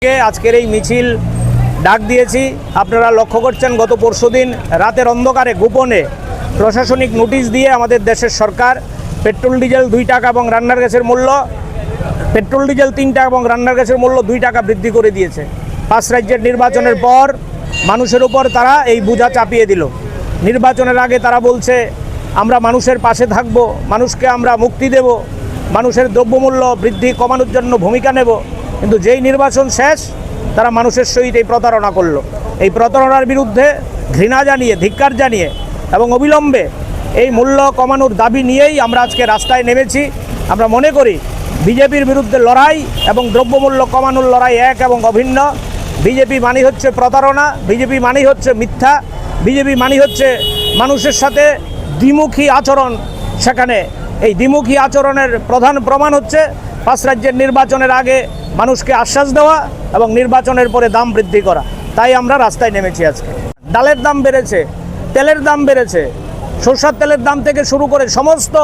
আজকের এই মিছিল ডাক দিয়েছি। আপনারা লক্ষ্য করছেন গত পরশুদিন রাতের অন্ধকারে গোপনে প্রশাসনিক নোটিশ দিয়ে আমাদের দেশের সরকার পেট্রোল ডিজেল 2 টাকা এবং রান্নার গ্যাসের মূল্য পেট্রোল ডিজেল 3 টাকা এবং রান্নার গ্যাসের মূল্য 2 টাকা বৃদ্ধি করে দিয়েছে। 5 রাজ্যের নির্বাচনের পর মানুষের উপর তারা এই বোঝা চাপিয়ে দিল। নির্বাচনের আগে তারা বলছে আমরা মানুষের পাশে থাকব, মানুষকে আমরা মুক্তি দেব, মানুষের দ্রব্যমূল্য বৃদ্ধি কমানোর জন্য ভূমিকা নেব। কিন্তু যেই নির্বাচন শেষ তারা মানুষের সহিত এই প্রতারণা করলো। এই প্রতারণার বিরুদ্ধে ঘৃণা জানিয়ে, ধিক্কার জানিয়ে এবং অবিলম্বে এই মূল্য কমানোর দাবি নিয়েই আমরা আজকে রাস্তায় নেমেছি। আমরা মনে করি বিজেপির বিরুদ্ধে লড়াই এবং দ্রব্যমূল্য কমানোর লড়াই এক এবং অভিন্ন। বিজেপি মানেই হচ্ছে প্রতারণা, বিজেপি মানেই হচ্ছে মিথ্যা, বিজেপি মানেই হচ্ছে মানুষের সাথে দ্বিমুখী আচরণ। সেখানে এই দ্বিমুখী আচরণের প্রধান প্রমাণ হচ্ছে 5 রাজ্যের নির্বাচনের আগে মানুষকে আশ্বাস দেওয়া এবং নির্বাচনের পরে দাম বৃদ্ধি করা। তাই আমরা রাস্তায় নেমেছি আজকে। ডালের দাম বেড়েছে, তেলের দাম বেড়েছে, সরষের তেলের দাম থেকে শুরু করে সমস্ত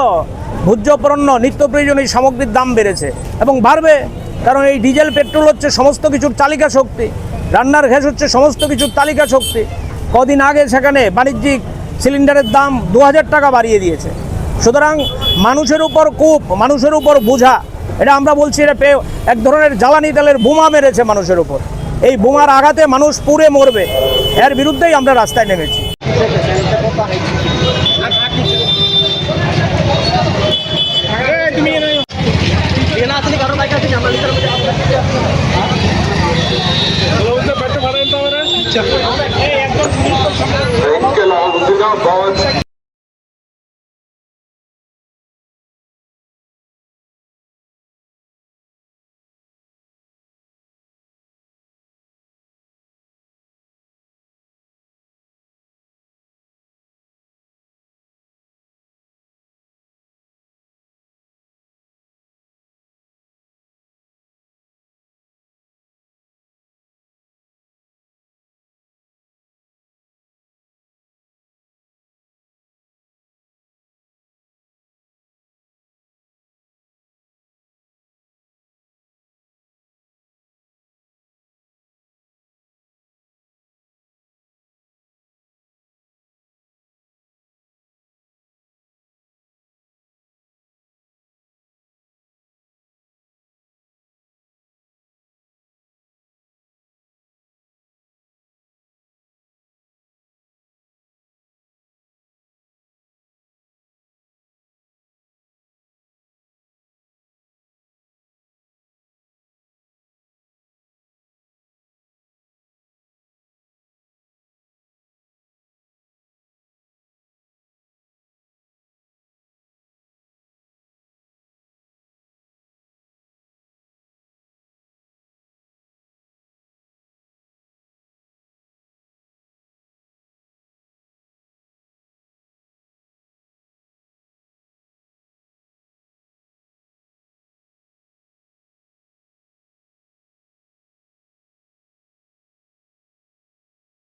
ভোজ্য পণ্য, নিত্য প্রয়োজনীয় সামগ্রীর দাম বেড়েছে এবং বাড়বে। কারণ এই ডিজেল পেট্রোল হচ্ছে সমস্ত কিছুর চালিকা শক্তি, রান্নার গ্যাস হচ্ছে সমস্ত কিছুর তালিকা শক্তি। কদিন আগে সেখানে বাণিজ্যিক সিলিন্ডারের দাম 2000 টাকা বাড়িয়ে দিয়েছে। সুতরাং মানুষের উপর কূপ, মানুষের উপর বোঝা, এটা আমরা বলছি এটা এক ধরনের জ্বালানি তেলের বোমা মেরেছে মানুষের উপর। এই বোমার আঘাতে মানুষ পুড়ে মরবে, এর বিরুদ্ধেই আমরা রাস্তায় নেমেছি।